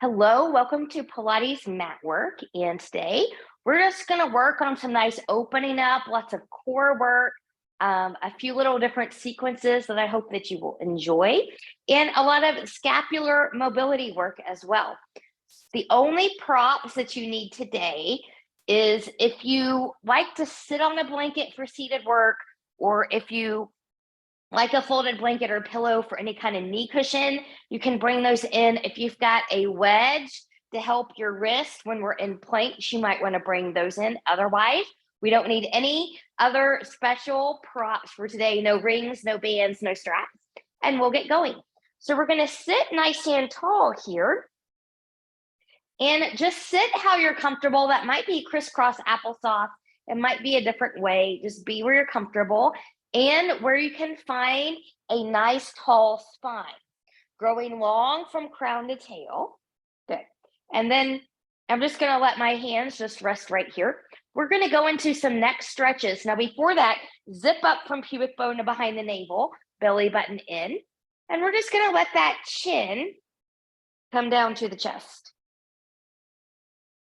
Hello, welcome to Pilates Matwork. And today we're just going to work on some nice opening up, lots of core work, a few little different sequences that I hope that you will enjoy, and a lot of scapular mobility work as well. The only props that you need today is if you like to sit on a blanket for seated work, or if you like a folded blanket or pillow for any kind of knee cushion, you can bring those in. If you've got a wedge to help your wrist when we're in planks, you might want to bring those in. Otherwise, we don't need any other special props for today. No rings, no bands, no straps, and we'll get going. So we're going to sit nice and tall here and just sit how you're comfortable. That might be crisscross applesauce. It might be a different way. Just be where you're comfortable and where you can find a nice tall spine, growing long from crown to tail. Good. And then I'm just going to let my hands just rest right here. We're going to go into some neck stretches. Now, before that, zip up from pubic bone to behind the navel, belly button in. And we're just going to let that chin come down to the chest.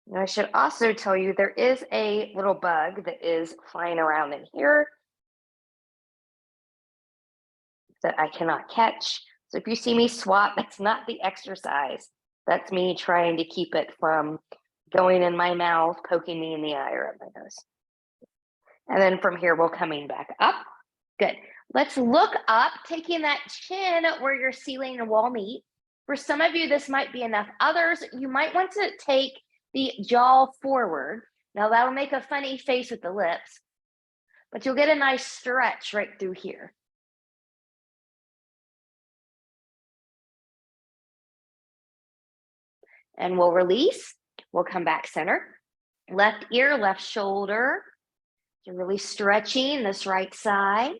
And I should also tell you there is a little bug that is flying around in here that I cannot catch. So if you see me swap, that's not the exercise. That's me trying to keep it from going in my mouth, poking me in the eye or up my nose. And then from here, we're coming back up. Good. Let's look up, taking that chin where your ceiling and wall meet. For some of you, this might be enough. Others, you might want to take the jaw forward. Now that'll make a funny face with the lips, but you'll get a nice stretch right through here. And we'll release. We'll come back center. Left ear, left shoulder. You're really stretching this right side.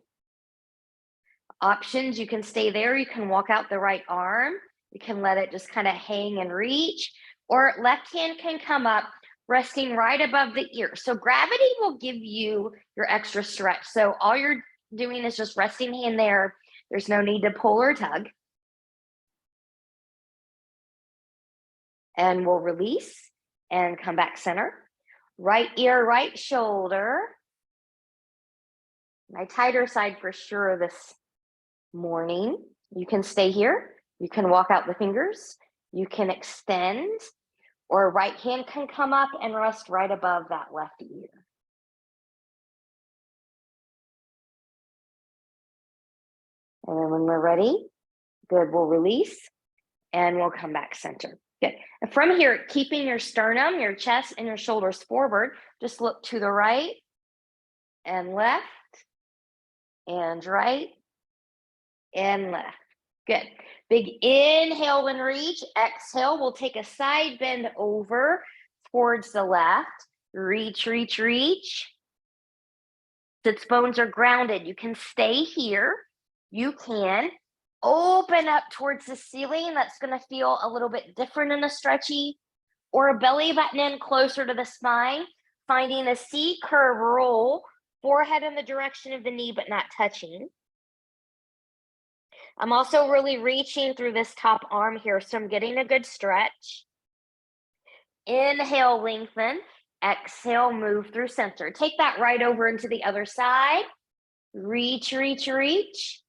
Options, you can stay there. You can walk out the right arm. You can let it just kind of hang and reach. Or left hand can come up, resting right above the ear. So gravity will give you your extra stretch. So all you're doing is just resting hand there. There's no need to pull or tug. And we'll release and come back center. Right ear, right shoulder. My tighter side for sure this morning. You can stay here. You can walk out the fingers. You can extend, or right hand can come up and rest right above that left ear. And then when we're ready, good, we'll release and we'll come back center. Good. And from here, keeping your sternum, your chest, and your shoulders forward, just look to the right and left and right and left. Good. Big inhale and reach. Exhale, we'll take a side bend over towards the left. Reach, reach, reach. Sits bones are grounded. You can stay here. You can open up towards the ceiling. That's going to feel a little bit different in the stretchy, or a belly button in closer to the spine, finding a C curve roll, forehead in the direction of the knee, but not touching. I'm also really reaching through this top arm here, so I'm getting a good stretch. Inhale, lengthen. Exhale, move through center. Take that right over into the other side. Reach, reach, reach.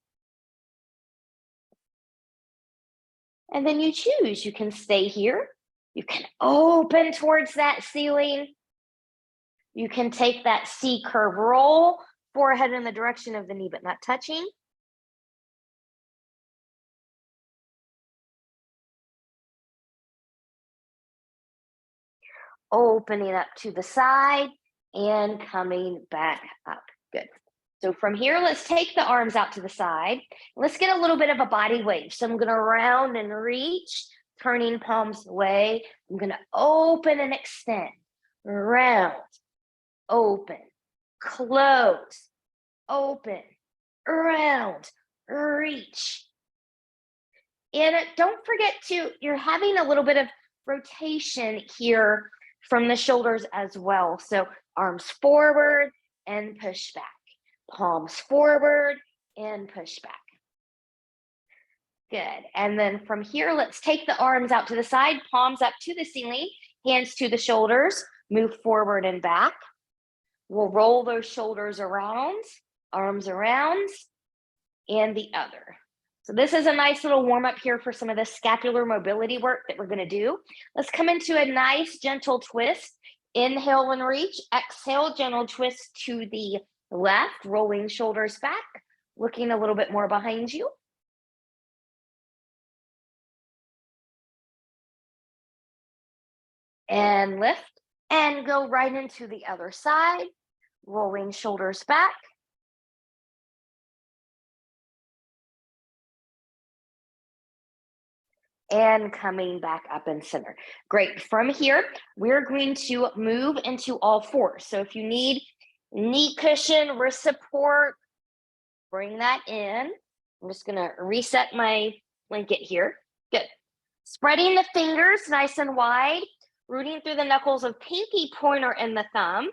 And then you choose. You can stay here. You can open towards that ceiling. You can take that C curve roll, forehead in the direction of the knee, but not touching. Opening up to the side and coming back up. Good. So from here, let's take the arms out to the side. Let's get a little bit of a body wave. So I'm going to round and reach, turning palms away. I'm going to open and extend, round, open, close, open, round, reach. And don't forget you're having a little bit of rotation here from the shoulders as well. So arms forward and push back. Palms forward and push back. Good. And then from here, let's take the arms out to the side, palms up to the ceiling, hands to the shoulders, move forward and back. We'll roll those shoulders around, arms around, and the other. So this is a nice little warm up here for some of the scapular mobility work that we're going to do. Let's come into a nice gentle twist. Inhale and reach. Exhale, gentle twist to the left, rolling shoulders back, looking a little bit more behind you. And lift and go right into the other side, rolling shoulders back. And coming back up in center. Great. From here, we're going to move into all fours. So if you need knee cushion, wrist support, bring that in. I'm just going to reset my blanket here. Good. Spreading the fingers nice and wide, rooting through the knuckles of pinky, pointer, and the thumb.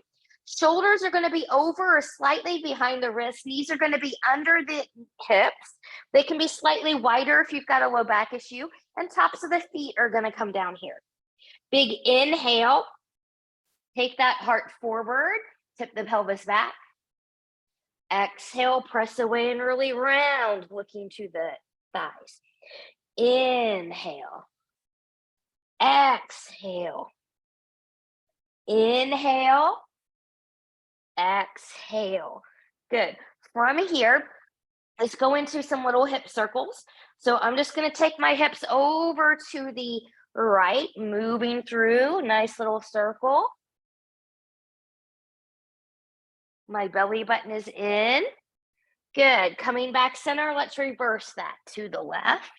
Shoulders are going to be over or slightly behind the wrists. Knees are going to be under the hips. They can be slightly wider if you've got a low back issue. And tops of the feet are going to come down here. Big inhale. Take that heart forward. Tip the pelvis back. Exhale, press away and really round, looking to the thighs. Inhale. Exhale. Inhale. Exhale. Good. From here, let's go into some little hip circles. So I'm just going to take my hips over to the right, moving through, nice little circle. My belly button is in. Good. Coming back center, let's reverse that to the left.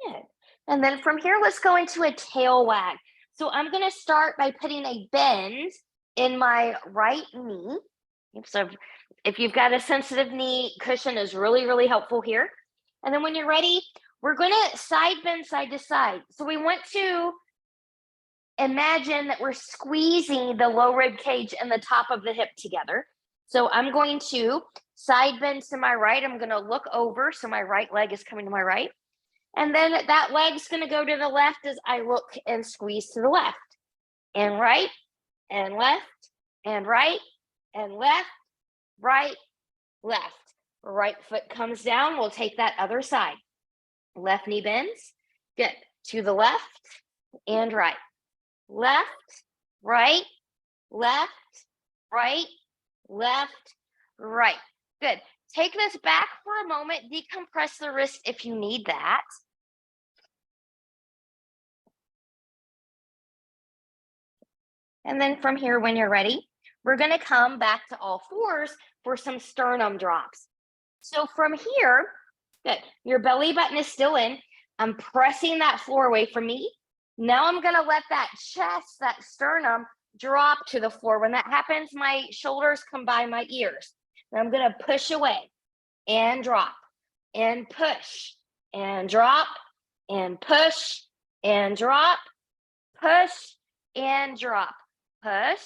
Good. And then from here, let's go into a tail wag. So I'm going to start by putting a bend in my right knee. So if you've got a sensitive knee, cushion is really, really helpful here. And then when you're ready, we're going to side bend side to side. So we want to imagine that we're squeezing the low rib cage and the top of the hip together. So I'm going to side bend to my right. I'm going to look over. So my right leg is coming to my right. And then that leg's going to go to the left as I look and squeeze to the left. And right, and left, and right, and left, right, left. Right foot comes down. We'll take that other side. Left knee bends. Good. To the left and right. Left, right, left, right, left, right. Good. Take this back for a moment. Decompress the wrist if you need that. And then from here, when you're ready, we're going to come back to all fours for some sternum drops. So from here, good. Your belly button is still in. I'm pressing that floor away from me. Now I'm going to let that chest, that sternum, drop to the floor. When that happens, my shoulders come by my ears. And I'm going to push away and drop and push and drop and push and drop, push and drop, push,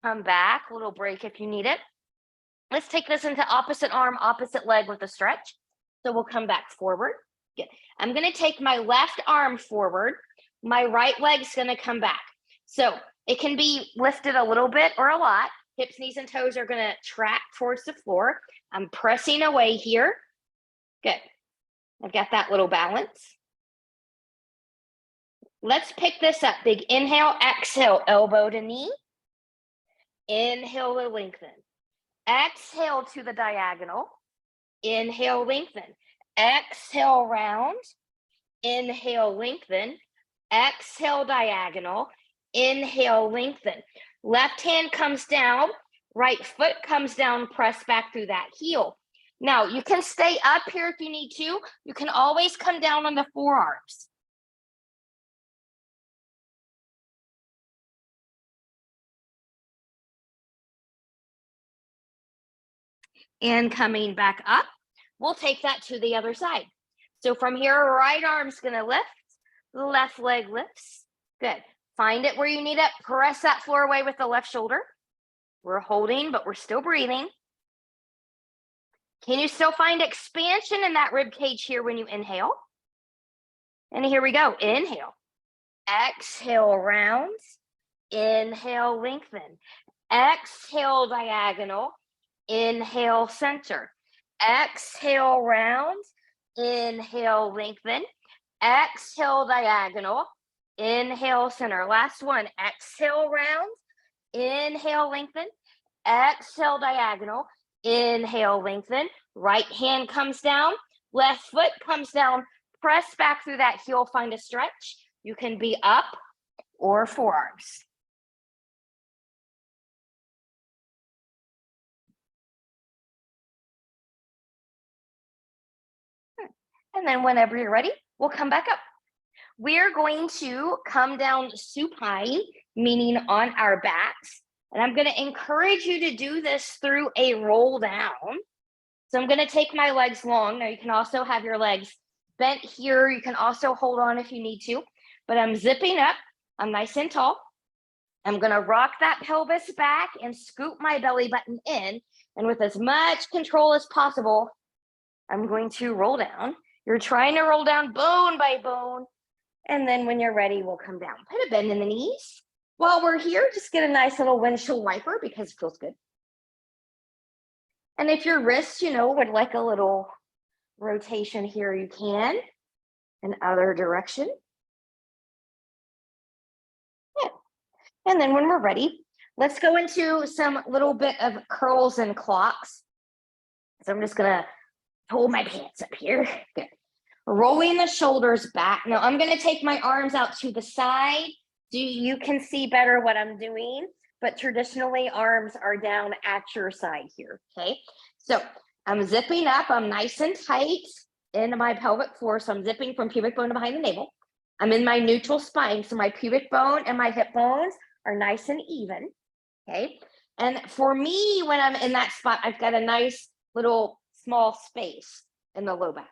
come back, little break if you need it. Let's take this into opposite arm, opposite leg with a stretch. So we'll come back forward. Good. I'm going to take my left arm forward. My right leg's going to come back. So it can be lifted a little bit or a lot. Hips, knees, and toes are going to track towards the floor. I'm pressing away here. Good. I've got that little balance. Let's pick this up. Big inhale, exhale, elbow to knee. Inhale to lengthen. Exhale to the diagonal. Inhale, lengthen. Exhale, round. Inhale, lengthen. Exhale, diagonal. Inhale, lengthen. Left hand comes down. Right foot comes down. Press back through that heel. Now, you can stay up here if you need to. You can always come down on the forearms. And coming back up, we'll take that to the other side. So from here, right arm's going to lift. Left leg lifts. Good. Find it where you need it. Press that floor away with the left shoulder. We're holding, but we're still breathing. Can you still find expansion in that rib cage here when you inhale? And here we go. Inhale. Exhale, rounds. Inhale, lengthen. Exhale, diagonal. Inhale, center. Exhale, rounds. Inhale, lengthen. Exhale, diagonal. Inhale, center. Last one. Exhale, rounds. Inhale, lengthen. Exhale, diagonal. Inhale, lengthen. Right hand comes down. Left foot comes down. Press back through that heel. Find a stretch. You can be up or forearms. And then whenever you're ready, we'll come back up. We're going to come down supine, meaning on our backs. And I'm going to encourage you to do this through a roll down. So I'm going to take my legs long. Now you can also have your legs bent here. You can also hold on if you need to. But I'm zipping up. I'm nice and tall. I'm going to rock that pelvis back and scoop my belly button in. And with as much control as possible, I'm going to roll down. You're trying to roll down bone by bone. And then when you're ready, we'll come down. Put a bend in the knees. While we're here, just get a nice little windshield wiper because it feels good. And if your wrist, would like a little rotation here, you can. In other direction. Yeah. And then when we're ready, let's go into some little bit of curls and clocks. So I'm just gonna hold my pants up here. Good. Rolling the shoulders back. Now I'm gonna take my arms out to the side. You can see better what I'm doing, but traditionally arms are down at your side here, okay? So I'm zipping up, I'm nice and tight in my pelvic floor. So I'm zipping from pubic bone to behind the navel. I'm in my neutral spine. So my pubic bone and my hip bones are nice and even, okay? And for me, when I'm in that spot, I've got a nice little small space in the low back.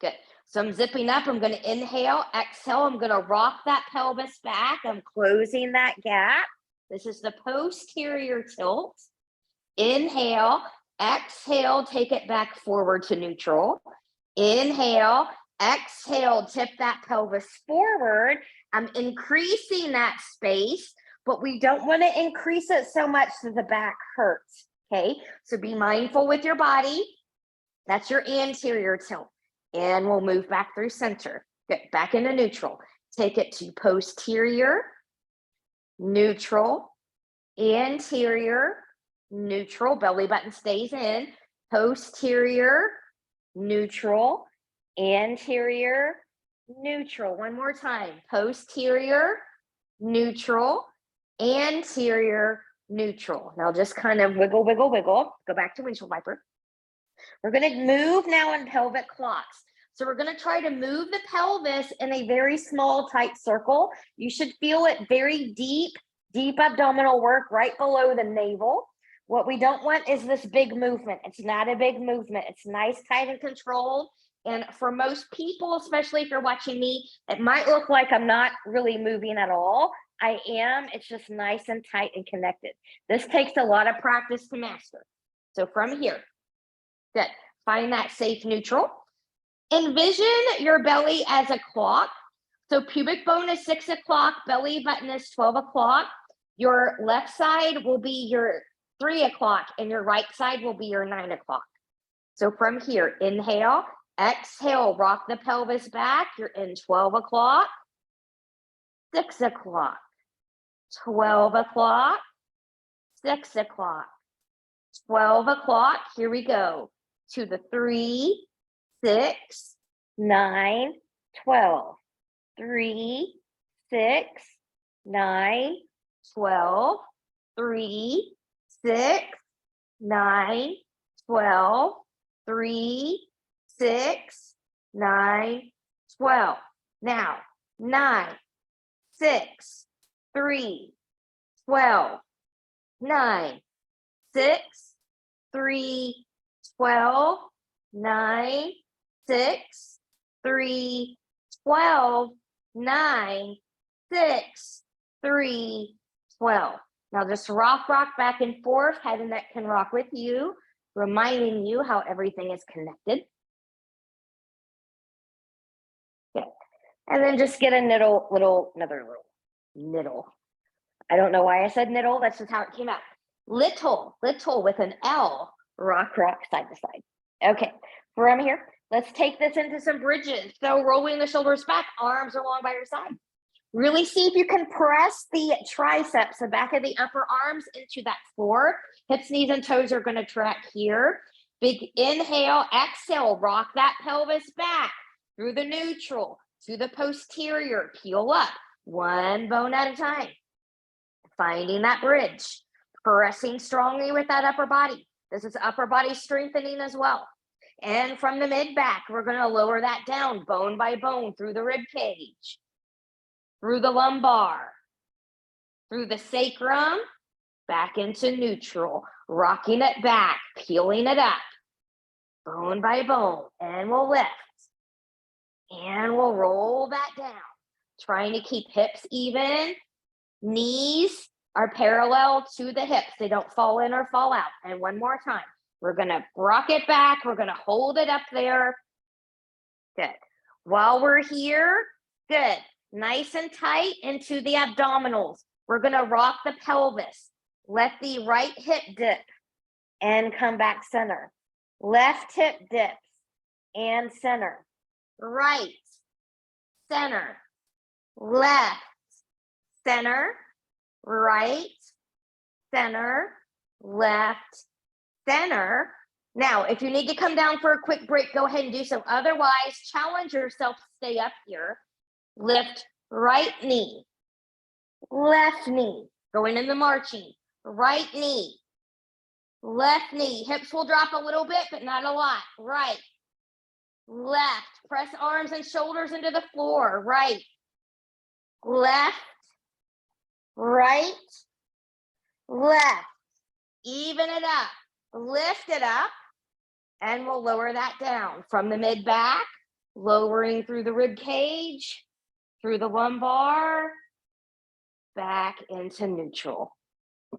Good. So I'm zipping up. I'm going to inhale, exhale. I'm going to rock that pelvis back. I'm closing that gap. This is the posterior tilt. Inhale, exhale, take it back forward to neutral. Inhale, exhale, tip that pelvis forward. I'm increasing that space, but we don't want to increase it so much that the back hurts, okay? So be mindful with your body. That's your anterior tilt. And we'll move back through center. Get back into neutral. Take it to posterior, neutral, anterior, neutral. Belly button stays in. Posterior, neutral, anterior, neutral. One more time. Posterior, neutral, anterior, neutral. Now just kind of wiggle, wiggle, wiggle. Go back to windshield wiper. We're going to move now in pelvic clocks. So we're going to try to move the pelvis in a very small, tight circle. You should feel it very deep abdominal work right below the navel. What we don't want is this big movement. It's not a big movement. It's nice, tight, and controlled. And for most people, especially if you're watching me, it might look like I'm not really moving at all. I am. It's just nice and tight and connected. This takes a lot of practice to master. So from here, good. Find that safe neutral. Envision your belly as a clock. So pubic bone is 6 o'clock, belly button is 12 o'clock. Your left side will be your 3 o'clock and your right side will be your 9 o'clock. So from here, inhale, exhale, rock the pelvis back. You're in 12 o'clock, 6 o'clock, 12 o'clock, 6 o'clock, 12 o'clock. Here we go. To the 3, 6, 9, 12. 3, 6, 9, 12. 3, 6, 9, 12. 3, 6, 9, 12. Now, 9, 6, 3, 12. 9, 6, 3, 12, 9, 6, 3, 12, 9, 6, 3, 12. Now just rock back and forth. Head and neck can rock with you, reminding you how everything is connected. Good. And then just get a another little niddle. I don't know why I said niddle. That's just how it came out. Little with an L. Rock side to side. Okay, from here, let's take this into some bridges. So rolling the shoulders back, arms are long by your side. Really see if you can press the triceps, the back of the upper arms into that floor. Hips, knees, and toes are going to track here. Big inhale, exhale, rock that pelvis back through the neutral to the posterior. Peel up, one bone at a time. Finding that bridge, pressing strongly with that upper body. This is upper body strengthening as well. And from the mid back, we're going to lower that down bone by bone through the rib cage, through the lumbar, through the sacrum, back into neutral, rocking it back, peeling it up, bone by bone, and we'll lift. And we'll roll that down, trying to keep hips even. Knees are parallel to the hips. They don't fall in or fall out. And one more time, we're going to rock it back. We're going to hold it up there. Good. While we're here, good. Nice and tight into the abdominals. We're going to rock the pelvis. Let the right hip dip and come back center. Left hip dips and center. Right, center, left, center, right, center, left, center. Now, if you need to come down for a quick break, go ahead and do so. Otherwise, challenge yourself to stay up here. Lift right knee, left knee, going in the marching, right knee, left knee. Hips will drop a little bit, but not a lot. Right, left, press arms and shoulders into the floor. Right, left, right, left. Even it up, lift it up, and we'll lower that down from the mid back, lowering through the rib cage, through the lumbar, back into neutral.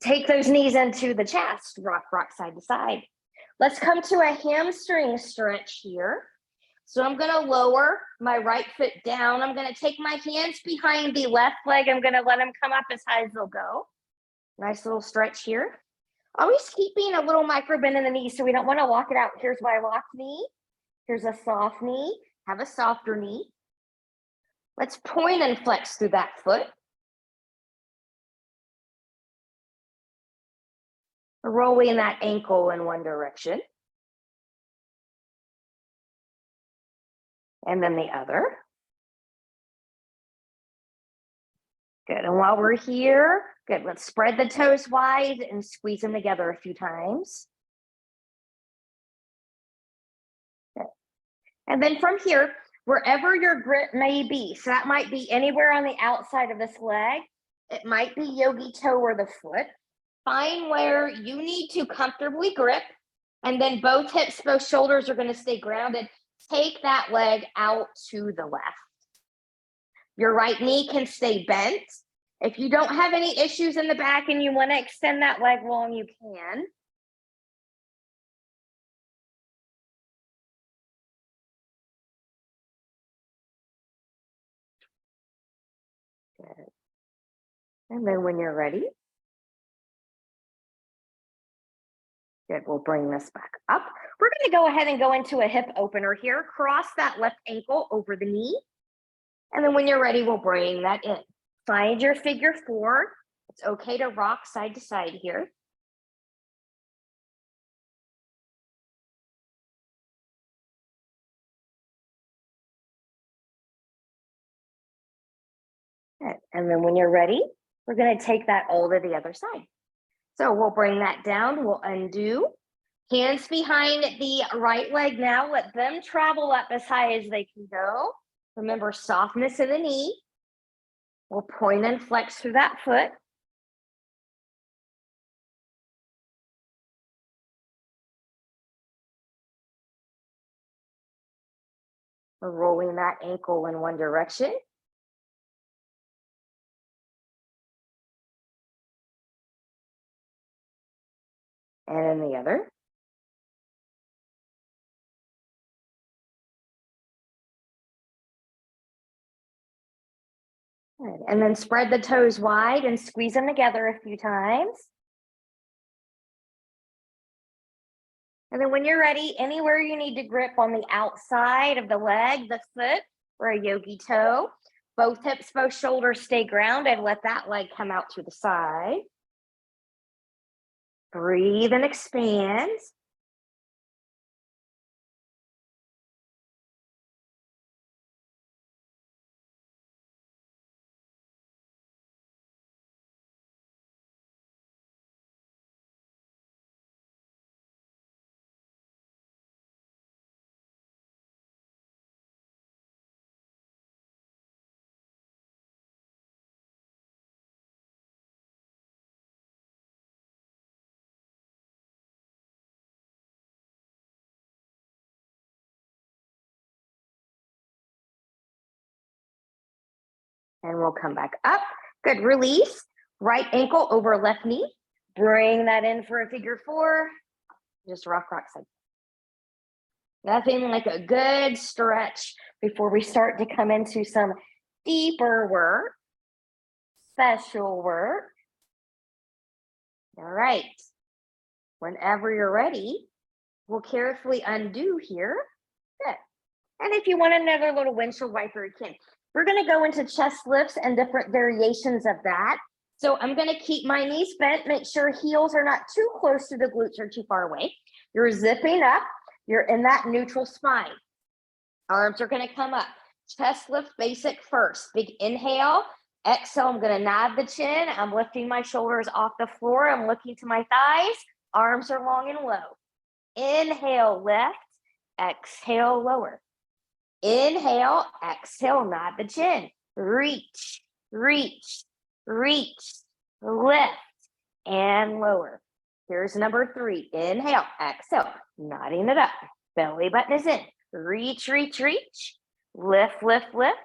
Take those knees into the chest, rock side to side. Let's come to a hamstring stretch here. So I'm going to lower my right foot down. I'm going to take my hands behind the left leg. I'm going to let them come up as high as they'll go. Nice little stretch here. Always keeping a little micro bend in the knee, so we don't want to lock it out. Here's my locked knee. Here's a soft knee. Have a softer knee. Let's point and flex through that foot. Rolling that ankle in one direction. And then the other. Good, and while we're here, good, let's spread the toes wide and squeeze them together a few times. Good. And then from here, wherever your grip may be, so that might be anywhere on the outside of this leg, it might be yogi toe or the foot. Find where you need to comfortably grip, and then both hips, both shoulders are going to stay grounded. Take that leg out to the left. Your right knee can stay bent. If you don't have any issues in the back and you want to extend that leg long, you can. Good. And then when you're ready, good, we'll bring this back up. We're going to go ahead and go into a hip opener here. Cross that left ankle over the knee. And then when you're ready, we'll bring that in. Find your figure four. It's okay to rock side to side here. Good. And then when you're ready, we're going to take that all to the other side. So we'll bring that down. We'll undo. Hands behind the right leg now. Let them travel up as high as they can go. Remember, softness in the knee. We'll point and flex through that foot. We're rolling that ankle in one direction. And then the other. Good. And then spread the toes wide and squeeze them together a few times. And then when you're ready, anywhere you need to grip on the outside of the leg, the foot, or a yogi toe, both hips, both shoulders stay grounded. Let that leg come out to the side. Breathe and expand. And we'll come back up. Good, release. Right ankle over left knee. Bring that in for a figure four. Just rock side. Nothing like a good stretch before we start to come into some deeper work, special work. All right. Whenever you're ready, we'll carefully undo here. Good. And if you want another little windshield wiper, you can. We're going to go into chest lifts and different variations of that. So I'm going to keep my knees bent, make sure heels are not too close to the glutes or too far away. You're zipping up. You're in that neutral spine. Arms are going to come up. Chest lift basic first. Big inhale. Exhale, I'm going to nod the chin. I'm lifting my shoulders off the floor. I'm looking to my thighs. Arms are long and low. Inhale, lift. Exhale, lower. Inhale, exhale, nod the chin. Reach, reach, reach, lift, and lower. Here's number three. Inhale, exhale, nodding it up. Belly button is in. Reach, reach, reach. Lift, lift, lift,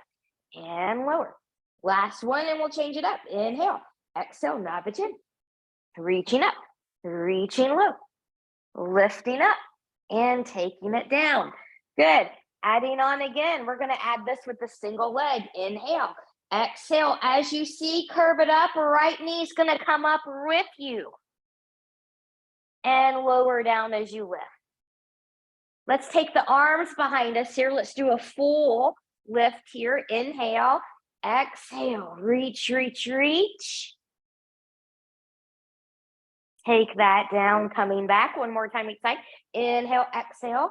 and lower. Last one, and we'll change it up. Inhale, exhale, nod the chin. Reaching up, reaching low, lifting up, and taking it down. Good. Adding on again, we're going to add this with the single leg. Inhale, exhale. As you see, curve it up. Right knee's going to come up with you. And lower down as you lift. Let's take the arms behind us here. Let's do a full lift here. Inhale, exhale, reach, reach, reach. Take that down, coming back. One more time each side. Inhale, exhale.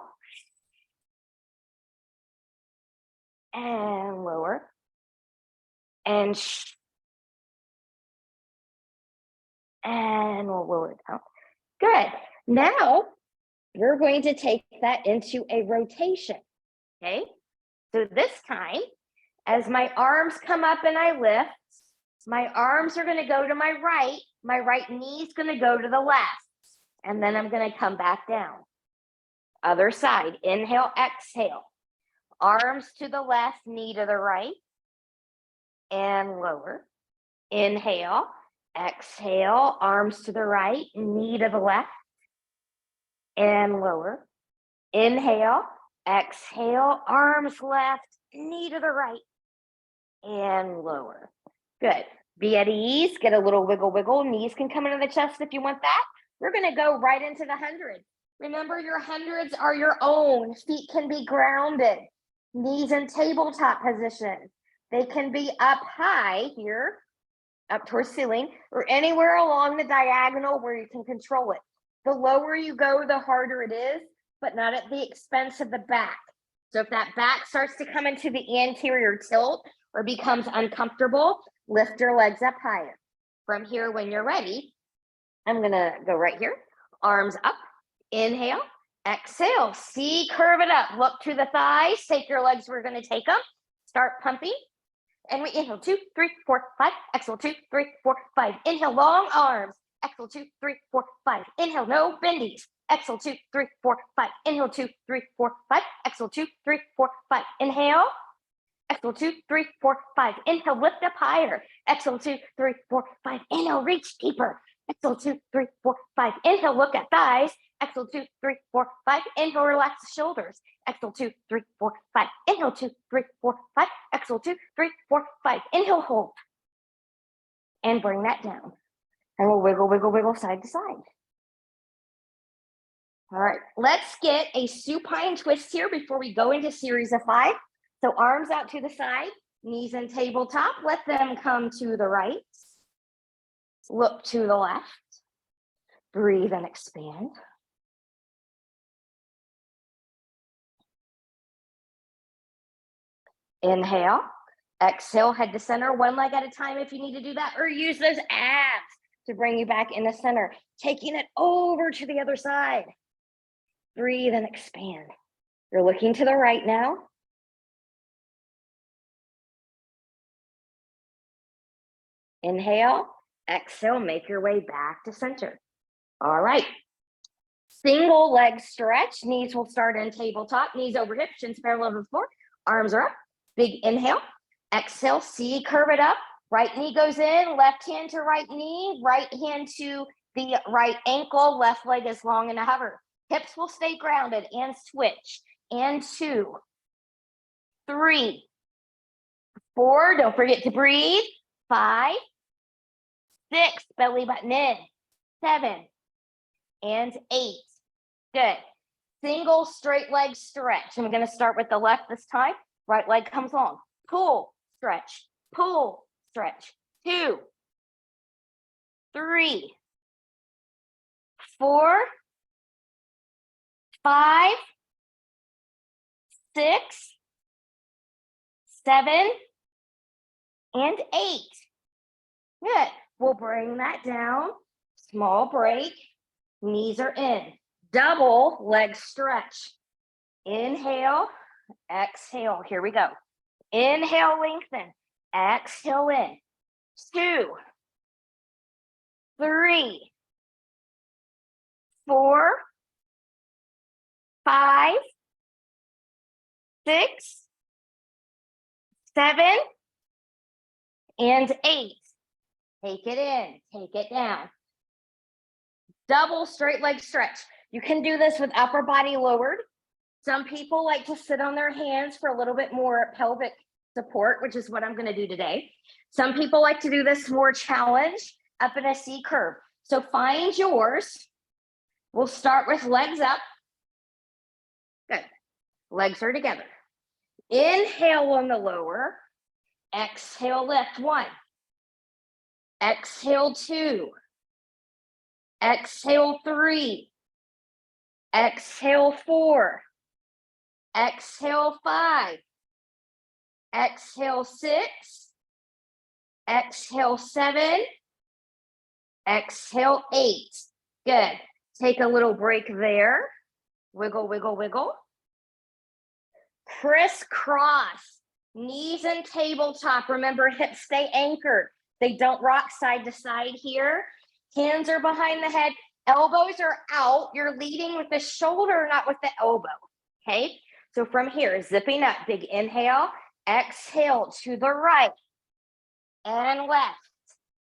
And lower. And we'll lower it down. Good. Now, we're going to take that into a rotation. Okay. So this time, as my arms come up and I lift, my arms are going to go to my right knee is going to go to the left, and then I'm going to come back down. Other side, inhale, exhale. Arms to the left, knee to the right, and lower. Inhale, exhale, arms to the right, knee to the left, and lower. Inhale, exhale, arms left, knee to the right, and lower. Good. Be at ease. Get a little wiggle, wiggle. Knees can come into the chest if you want that. We're going to go right into the 100. Remember, your 100s are your own. Feet can be grounded. Knees in tabletop position. They can be up high here, up towards ceiling, or anywhere along the diagonal where you can control it. The lower you go, the harder it is, but not at the expense of the back. So if that back starts to come into the anterior tilt or becomes uncomfortable, lift your legs up higher. From here, when you're ready, I'm going to go right here. Arms up. Inhale. Exhale. See, curve it up. Look to the thighs. Take your legs. We're going to take them. Start pumping. And we inhale 2, 3, 4, 5. Exhale 2, 3, 4, 5. Inhale, long arms. Exhale 2, 3, 4, 5. Inhale, no bendies. Exhale 2, 3, 4, 5. Inhale 2, 3, 4, 5. Exhale 2, 3, 4, 5. Inhale. Exhale 2, 3, 4, 5. Inhale, lift up higher. Exhale 2, 3, 4, 5. Inhale, reach deeper. Exhale, 2, 3, 4, 5. Inhale, look at thighs. Exhale, 2, 3, 4, 5. Inhale, relax the shoulders. Exhale, 2, 3, 4, 5. Inhale, 2, 3, 4, 5. Exhale, 2, 3, 4, 5. Inhale, hold. And bring that down. And we'll wiggle, wiggle, wiggle side to side. All right, let's get a supine twist here before we go into series of 5. So arms out to the side, knees in tabletop. Let them come to the right. Look to the left. Breathe and expand. Inhale. Exhale, head to center, one leg at a time if you need to do that, or use those abs to bring you back in the center. Taking it over to the other side. Breathe and expand. You're looking to the right now. Inhale, exhale, make your way back to center. All right. Single leg stretch. Knees will start in tabletop. Knees over hips, shins parallel to the floor. Arms are up. Big inhale. Exhale, C, curve it up. Right knee goes in, left hand to right knee, right hand to the right ankle, left leg is long and a hover. Hips will stay grounded and switch. And 2, 3, 4, don't forget to breathe. 5, 6, belly button in. 7, and 8. Good. Single straight leg stretch. And we're going to start with the left this time. Right leg comes long. Pull, stretch, pull, stretch. 2, 3, 4, 5, 6, 7, and 8. Good. We'll bring that down. Small break. Knees are in. Double leg stretch. Inhale, exhale. Here we go. Inhale, lengthen. Exhale in. 2, 3, 4, 5, 6, 7, and 8. Take it in, take it down. Double straight leg stretch. You can do this with upper body lowered. Some people like to sit on their hands for a little bit more pelvic support, which is what I'm going to do today. Some people like to do this more challenge up in a C curve. So find yours. We'll start with legs up. Good. Legs are together. Inhale on the lower. Exhale, lift. 1. Exhale, 2. Exhale, 3. Exhale, 4. Exhale, 5. Exhale, 6. Exhale, 7. Exhale, 8. Good. Take a little break there. Wiggle, wiggle, wiggle. Crisscross. Knees and tabletop. Remember, hips stay anchored. They don't rock side to side here. Hands are behind the head. Elbows are out. You're leading with the shoulder, not with the elbow. Okay? So from here, zipping up. Big inhale. Exhale to the right. And left.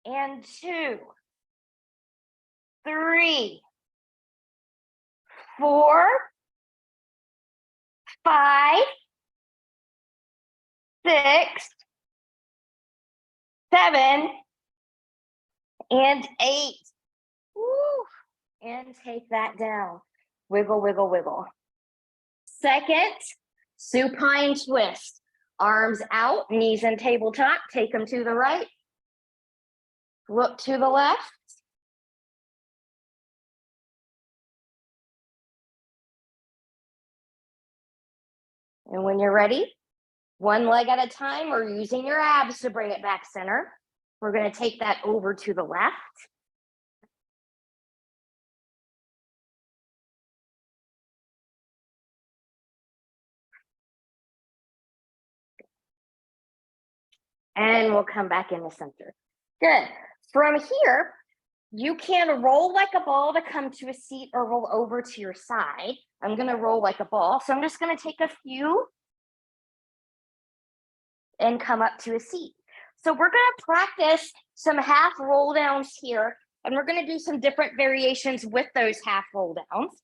And 2, 3, 4, 5, 6, 7, and 8. Woo. And take that down. Wiggle, wiggle, wiggle. Second, supine twist. Arms out, knees in tabletop. Take them to the right. Look to the left. And when you're ready, one leg at a time, or using your abs to bring it back center. We're going to take that over to the left. And we'll come back in the center. Good. From here, you can roll like a ball to come to a seat or roll over to your side. I'm going to roll like a ball. So I'm just going to take a few and come up to a seat. So we're going to practice some half roll downs here And we're gonna do some different variations with those half roll downs.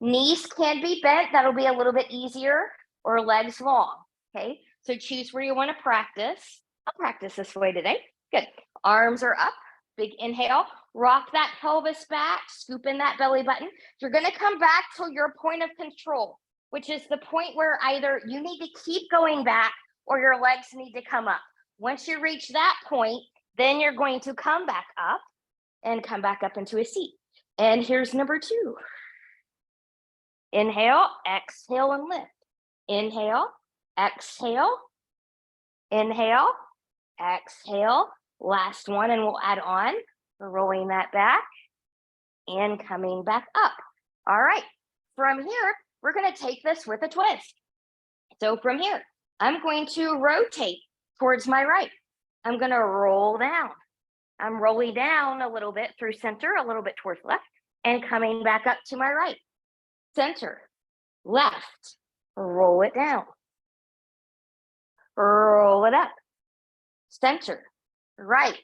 Knees can be bent, that'll be a little bit easier, or legs long, okay? So choose where you wanna practice. I'll practice this way today. Good. Arms are up, big inhale. Rock that pelvis back, scoop in that belly button. You're gonna come back to your point of control, which is the point where either you need to keep going back or your legs need to come up. Once you reach that point, then you're going to come back up and come back up into a seat. And here's number 2. Inhale, exhale, and lift. Inhale, exhale, inhale, exhale. Last one, and we'll add on. We're rolling that back and coming back up. All right, from here, we're gonna take this with a twist. So from here, I'm going to rotate towards my right. I'm gonna roll down. I'm rolling down a little bit through center, a little bit towards left, and coming back up to my right. Center, left, roll it down. Roll it up. Center, right,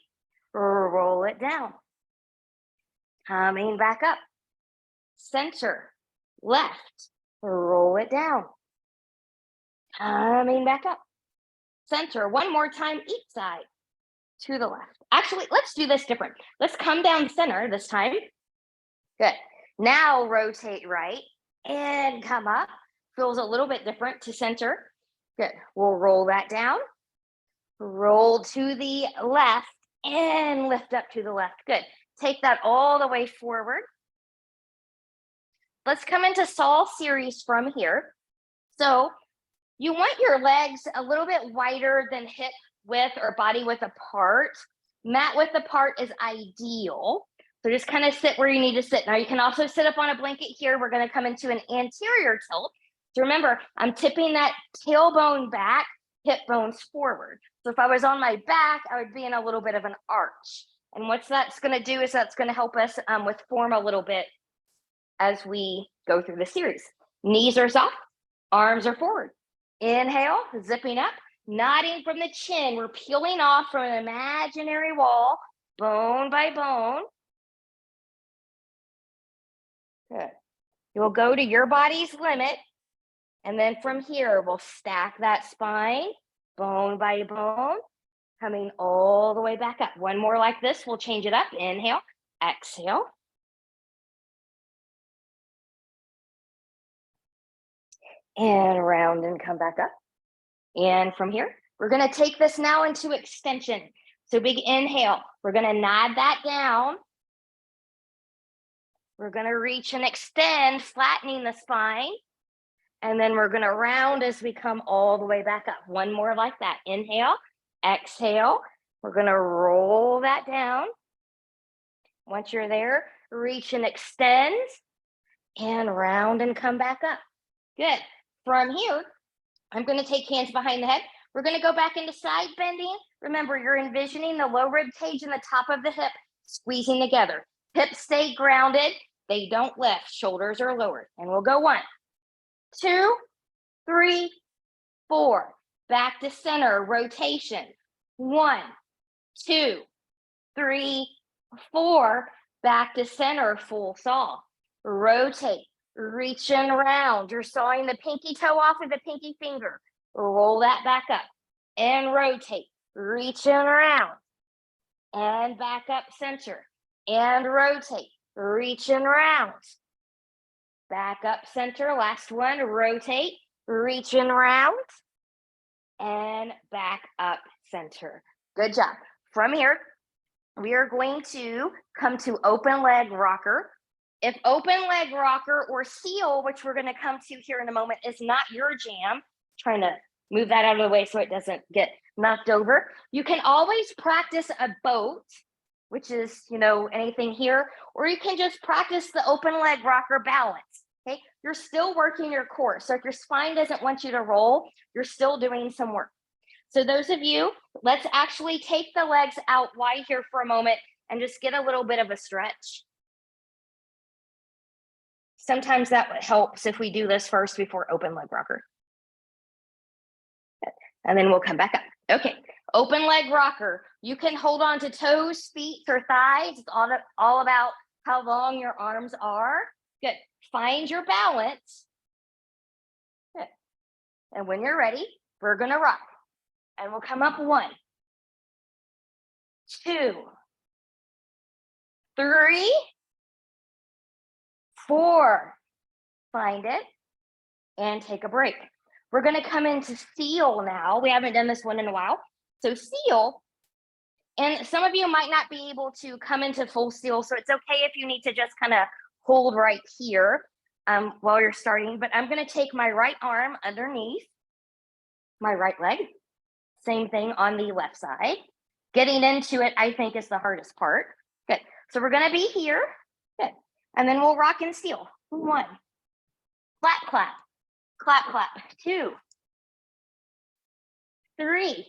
roll it down. Coming back up. Center, left, roll it down. Coming back up. Center, one more time each side to the left. Actually, let's do this different. Let's come down center this time. Good. Now rotate right and come up. Feels a little bit different to center. Good. We'll roll that down. Roll to the left and lift up to the left. Good. Take that all the way forward. Let's come into Saul series from here. So you want your legs a little bit wider than hip width or body width apart. Mat width apart is ideal. So just kind of sit where you need to sit. Now you can also sit up on a blanket here. We're going to come into an anterior tilt. So remember, I'm tipping that tailbone back, hip bones forward. So if I was on my back, I would be in a little bit of an arch. And what that's going to do is that's going to help us with form a little bit as we go through the series. Knees are soft, arms are forward. Inhale, zipping up, nodding from the chin. We're peeling off from an imaginary wall, bone by bone. Good. You'll go to your body's limit. And then from here, we'll stack that spine, bone by bone, coming all the way back up. One more like this, we'll change it up. Inhale, exhale. And round and come back up. And from here, we're gonna take this now into extension. So big inhale, we're gonna nod that down. We're gonna reach and extend, flattening the spine. And then we're gonna round as we come all the way back up. One more like that. Inhale, exhale. We're gonna roll that down. Once you're there, reach and extend and round and come back up. Good. From here, I'm gonna take hands behind the head. We're gonna go back into side bending. Remember, you're envisioning the low rib cage and the top of the hip squeezing together. Hips stay grounded. They don't lift. Shoulders are lowered. And we'll go 1, 2, 3, 4. Back to center, rotation. 1, 2, 3, 4. Back to center, full saw. Rotate, reach and round. You're sawing the pinky toe off of the pinky finger. Roll that back up and rotate, reach and round. And back up center and rotate, reach and round. Back up center, last one, rotate, reach and round, and back up center. Good job. From here, we are going to come to open leg rocker. If open leg rocker or seal, which we're gonna come to here in a moment, is not your jam, trying to move that out of the way so it doesn't get knocked over, you can always practice a boat, which is, anything here, or you can just practice the open leg rocker balance. Okay, you're still working your core. So if your spine doesn't want you to roll, you're still doing some work. So those of you, let's actually take the legs out wide here for a moment and just get a little bit of a stretch. Sometimes that helps if we do this first before open leg rocker. And then we'll come back up. Okay, Open leg rocker. You can hold on to toes, feet, or thighs. It's all about how long your arms are. Good. Find your balance. Good. And when you're ready, we're going to rock. And we'll come up 1, 2, 3, 4. Find it and take a break. We're going to come into seal now. We haven't done this one in a while. So seal, and some of you might not be able to come into full seal, so it's okay if you need to just kind of hold right here while you're starting. But I'm going to take my right arm underneath my right leg. Same thing on the left side. Getting into it, I think, is the hardest part. Good. So we're going to be here. Good. And then we'll rock and seal. 1. Clap, clap. Clap, clap. 2. 3.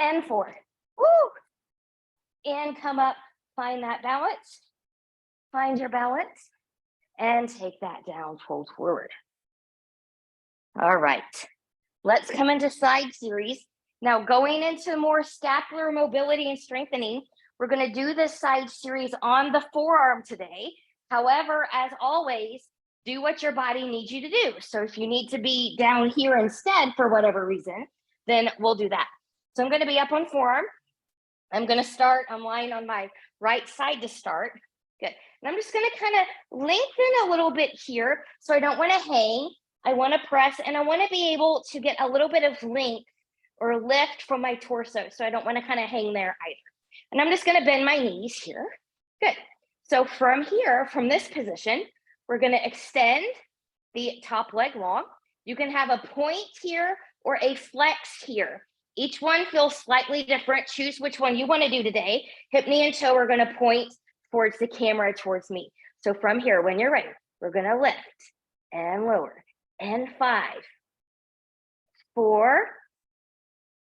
And 4. Woo! And come up. Find that balance. Find your balance. And take that down, fold forward. All right. Let's come into side series. Now, going into more scapular mobility and strengthening, we're going to do this side series on the forearm today. However, as always, do what your body needs you to do. So if you need to be down here instead for whatever reason, then we'll do that. So I'm going to be up on forearm. I'm going to start, I'm lying on my right side to start. Good. And I'm just going to kind of lengthen a little bit here. So I don't want to hang. I want to press, and I want to be able to get a little bit of length or lift from my torso. So I don't want to kind of hang there either. And I'm just going to bend my knees here. Good. So from here, from this position, we're going to extend the top leg long. You can have a point here or a flex here. Each one feels slightly different. Choose which one you want to do today. Hip, knee, and toe are going to point towards the camera, towards me. So from here, when you're ready, we're going to lift and lower. And 5, 4,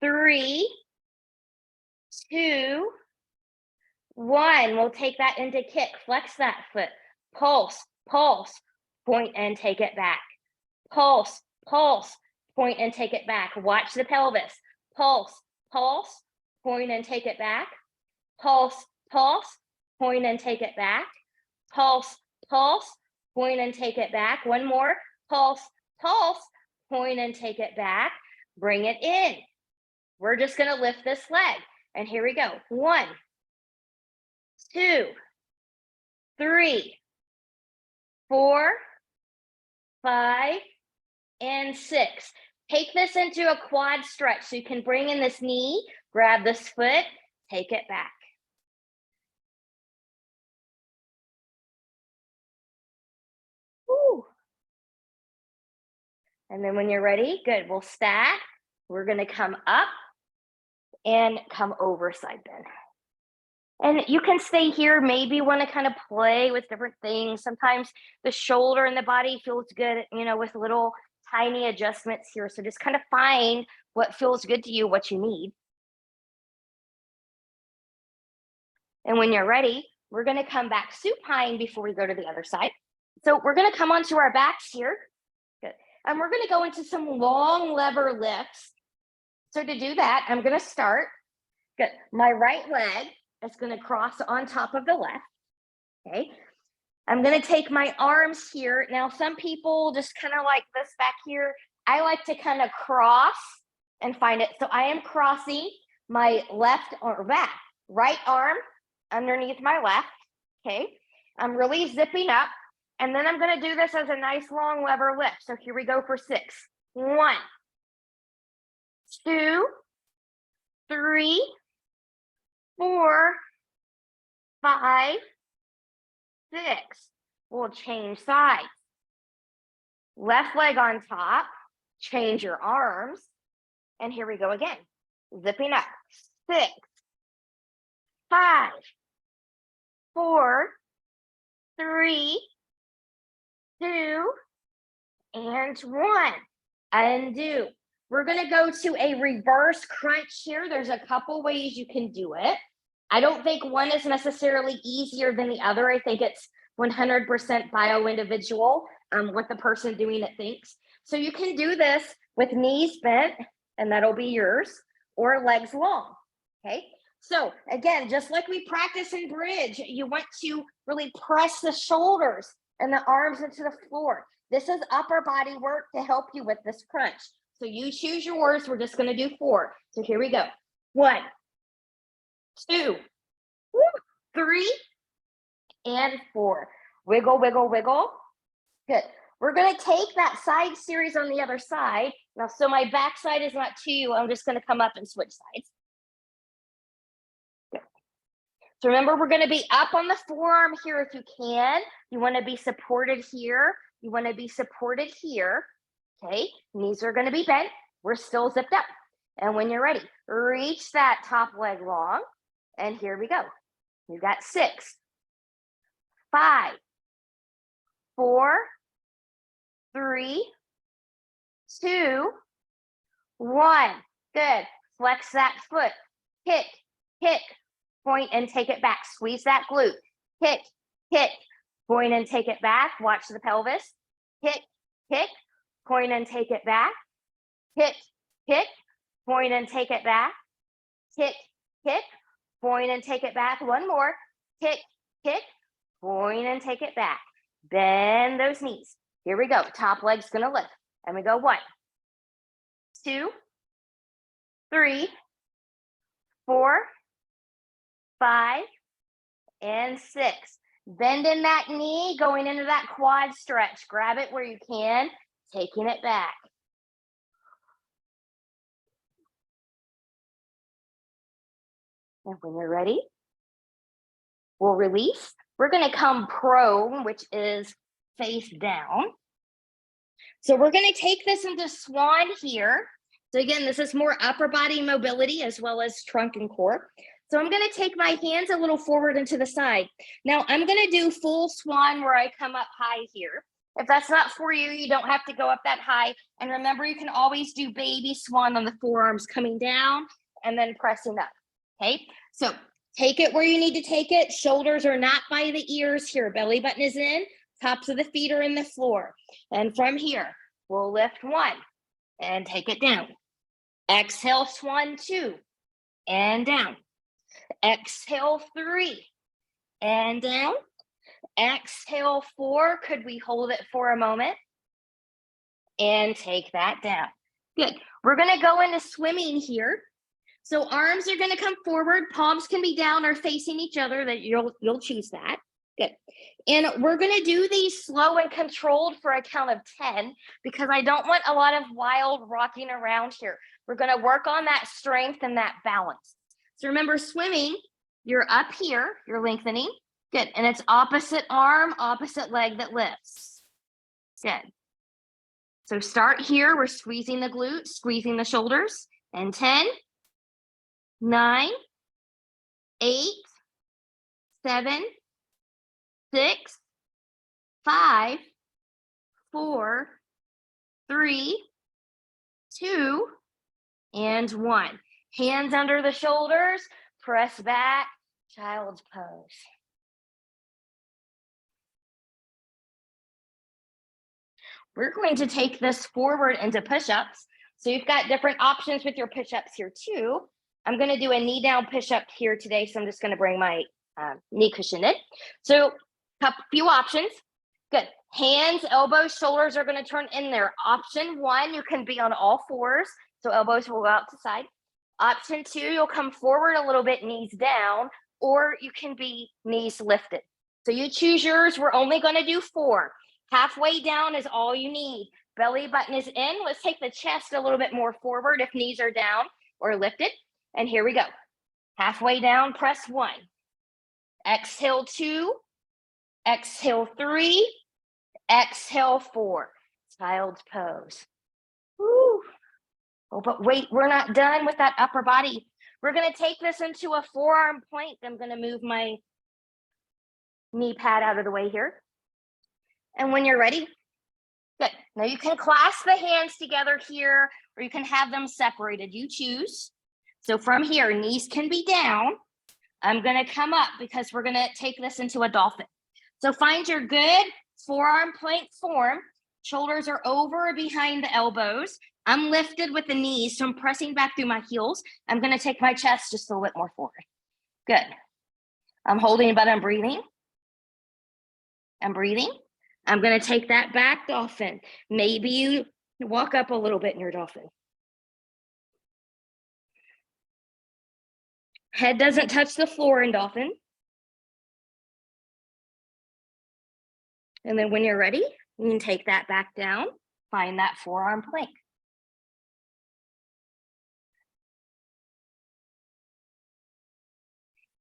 3, 2, 1. We'll take that into kick. Flex that foot. Pulse, pulse, point and take it back. Pulse, pulse, point and take it back. Watch the pelvis. Pulse, pulse, point and take it back. Pulse, pulse, point and take it back. Pulse, pulse, point and take it back. One more. Pulse, pulse, point and take it back. Bring it in. We're just going to lift this leg. And here we go. 1, 2, 3, 4, 5, and 6. Take this into a quad stretch. So you can bring in this knee, grab this foot, take it back. Woo. And then when you're ready, good, we'll stack. We're going to come up and come over side bend. And you can stay here, maybe want to kind of play with different things. Sometimes the shoulder and the body feels good, with little tiny adjustments here. So just kind of find what feels good to you, what you need. And when you're ready, we're going to come back supine before we go to the other side. So we're going to come onto our backs here. Good. And we're going to go into some long lever lifts. So to do that, I'm going to start. Good. My right leg is going to cross on top of the left. Okay. I'm going to take my arms here. Now, some people just kind of like this back here. I like to kind of cross and find it. So I am crossing my left or back, right arm underneath my left. Okay. I'm really zipping up. And then I'm going to do this as a nice long lever lift. So here we go for 6. 1, 2, 3, 4, 5, 6. We'll change sides. Left leg on top. Change your arms. And here we go again. Zipping up. 6, 5, 4, 3, 2, and 1. Undo. We're going to go to a reverse crunch here. There's a couple ways you can do it. I don't think one is necessarily easier than the other. I think it's 100% bio-individual, what the person doing it thinks. So you can do this with knees bent, and that'll be yours, or legs long, okay? So again, just like we practice in bridge, you want to really press the shoulders and the arms into the floor. This is upper body work to help you with this crunch. So you choose yours. We're just going to do 4. So here we go. 1, 2, 3, and 4. Wiggle, wiggle, wiggle. Good. We're going to take that side series on the other side. Now, so my back side is not to you. I'm just going to come up and switch sides. Good. So remember, we're going to be up on the forearm here if you can. You want to be supported here. You want to be supported here. Okay. Knees are going to be bent. We're still zipped up. And when you're ready, reach that top leg long. And here we go. We've got 6, 5, 4, 3, 2, 1. Good. Flex that foot. Kick, kick, point and take it back. Squeeze that glute. Kick, kick, point and take it back. Watch the pelvis. Kick, kick, point and take it back. Kick, kick, point and take it back. Kick, kick, point and take it back. One more. Kick, kick, point and take it back. Bend those knees. Here we go. Top leg's gonna lift. And we go 1, 2, 3, 4, 5, and 6. Bend in that knee, going into that quad stretch. Grab it where you can, taking it back. And when you're ready, we'll release. We're gonna come prone, which is face down. So we're gonna take this into swan here. So again, this is more upper body mobility as well as trunk and core. So I'm gonna take my hands a little forward and to the side. Now I'm gonna do full swan where I come up high here. If that's not for you, you don't have to go up that high. And remember, you can always do baby swan on the forearms, coming down and then pressing up, okay? So take it where you need to take it. Shoulders are not by the ears here. Belly button is in, tops of the feet are in the floor. And from here, we'll lift 1 and take it down. Exhale, swan 2 and down. Exhale 3 and down. Exhale 4. Could we hold it for a moment? And take that down. Good. We're going to go into swimming here. So arms are going to come forward. Palms can be down or facing each other. That you'll choose that. Good. And we're going to do these slow and controlled for a count of 10 because I don't want a lot of wild rocking around here. We're going to work on that strength and that balance. So remember, swimming, you're up here, you're lengthening. Good. And it's opposite arm, opposite leg that lifts. Good. So start here. We're squeezing the glutes, squeezing the shoulders. And 10, 9, 8, 7, 6, 5, 4, 3, 2, and 1. Hands under the shoulders, press back, child's pose. We're going to take this forward into push-ups. So you've got different options with your push-ups here too. I'm going to do a knee down push-up here today, so I'm just going to bring my knee cushion in. So a few options. Good. Hands, elbows, shoulders are going to turn in there. Option 1, you can be on all fours, so elbows will go out to side. Option 2, you'll come forward a little bit, knees down, or you can be knees lifted. So you choose yours. We're only going to do 4. Halfway down is all you need. Belly button is in. Let's take the chest a little bit more forward if knees are down or lifted. And here we go. Halfway down, press 1. Exhale 2. Exhale 3. Exhale 4. Child's pose. Woo. Oh, but wait, we're not done with that upper body. We're going to take this into a forearm plank. I'm going to move my knee pad out of the way here. And when you're ready, good. Now you can clasp the hands together here, or you can have them separated. You choose. So from here, knees can be down. I'm going to come up because we're going to take this into a dolphin. So find your good forearm plank form. Shoulders are over behind the elbows. I'm lifted with the knees, so I'm pressing back through my heels. I'm gonna take my chest just a little bit more forward. Good. I'm holding, but I'm breathing. I'm breathing. I'm gonna take that back dolphin. Maybe you walk up a little bit in your dolphin. Head doesn't touch the floor in dolphin. And then when you're ready, you can take that back down, find that forearm plank.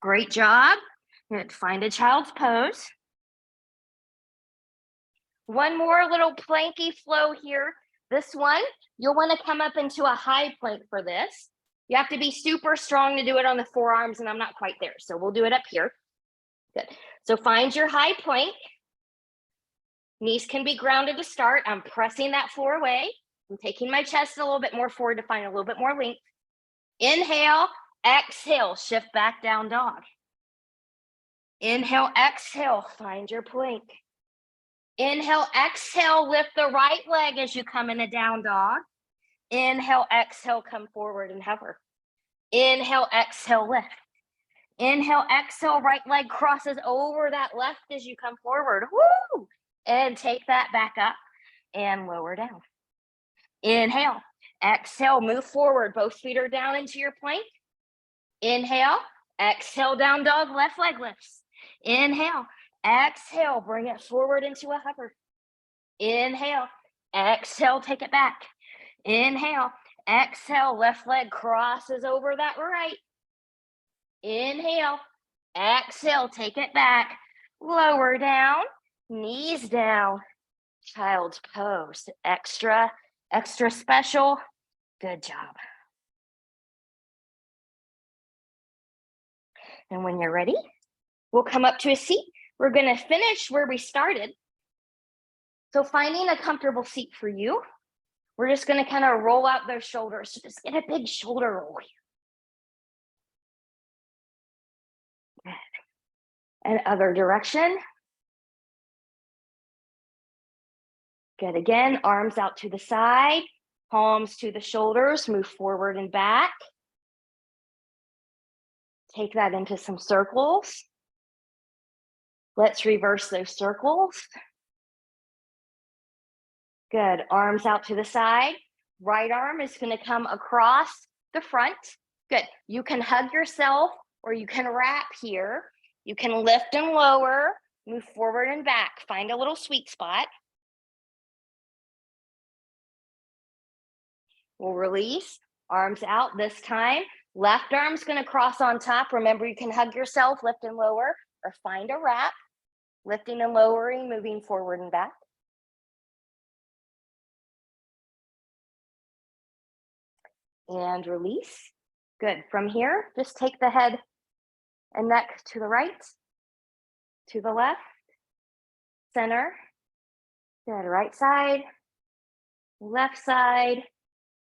Great job. Good. Find a child's pose. One more little planky flow here. This one, you'll want to come up into a high plank for this. You have to be super strong to do it on the forearms, and I'm not quite there. So we'll do it up here. Good. So find your high plank. Knees can be grounded to start. I'm pressing that floor away. I'm taking my chest a little bit more forward to find a little bit more length. Inhale, exhale, shift back down dog. Inhale, exhale, find your plank. Inhale, exhale, lift the right leg as you come in a down dog. Inhale, exhale, come forward and hover. Inhale, exhale, lift. Inhale, exhale, right leg crosses over that left as you come forward. Woo! And take that back up and lower down. Inhale, exhale, move forward. Both feet are down into your plank. Inhale, exhale, down dog, left leg lifts. Inhale, exhale, bring it forward into a hover. Inhale, exhale, take it back. Inhale, exhale, left leg crosses over that right. Inhale, exhale, take it back. Lower down, knees down. Child's pose. Extra special. Good job. And when you're ready, we'll come up to a seat. We're going to finish where we started. So finding a comfortable seat for you, we're just going to kind of roll out those shoulders. So just get a big shoulder roll here. Good. And other direction. Good. Again, arms out to the side, palms to the shoulders, move forward and back. Take that into some circles. Let's reverse those circles. Good. Arms out to the side. Right arm is going to come across the front. Good. You can hug yourself or you can wrap here. You can lift and lower, move forward and back. Find a little sweet spot. We'll release. Arms out this time. Left arm's going to cross on top. Remember, you can hug yourself, lift and lower, or find a wrap. Lifting and lowering, moving forward and back. And release. Good. From here, just take the head and neck to the right, to the left, center. Good. Right side, left side,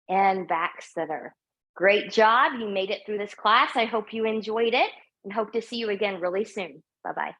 and back center. Great job. You made it through this class. I hope you enjoyed it and hope to see you again really soon. Bye-bye.